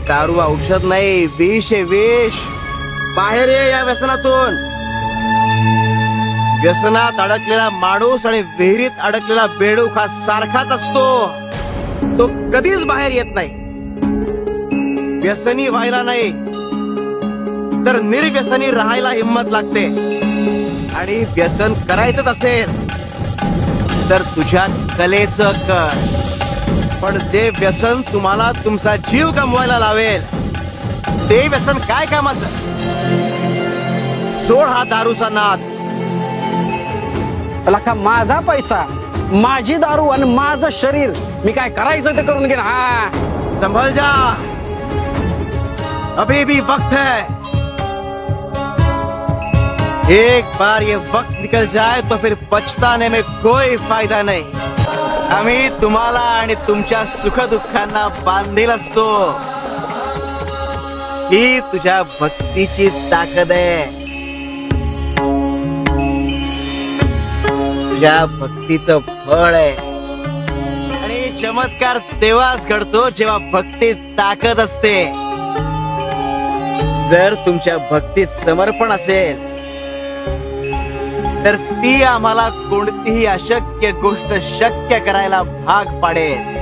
दारू औषध नाही, विष आहे विष. बाहेर ये या व्यसनातून. व्यसनात अडकलेला माणूस आणि विहिरीत अडकलेला बेडूक हा सारखाच असतो. तो कधीच बाहेर येत नाही. व्यसनी व्हायला नाही तर निर्व्यसनी राहायला हिंमत लागते. आणि व्यसन करायचंच असेल तर तुझ्या कलेचं कर. पण जे व्यसन तुम्हाला तुमचा जीव गमवायला लावेल ते व्यसन काय कामाचं. सोड हा दारूचा नाद. लका माझा पैसा, माझी दारू आणि माझं शरीर, मी काय करायचं ते करून घेईन. हा संभल जा, अभी भी वक्त है. एक बार ये वक्त निकल जाए तो फिर पछताने में कोई फायदा नहीं. आम्ही तुम्हाला आणि तुमच्या सुखदुःखांना बांधील असतो. ही तुझ्या भक्तीची ताकद आहे. तुझ्या भक्तीचं फळ आहे. आणि चमत्कार तेव्हाच घडतो जेव्हा भक्तीत ताकद असते. जर तुमच्या भक्तीत समर्पण असेल तर ती आम्हाला कोणतीही अशक्य गोष्ट शक्य करायला भाग पाडेल.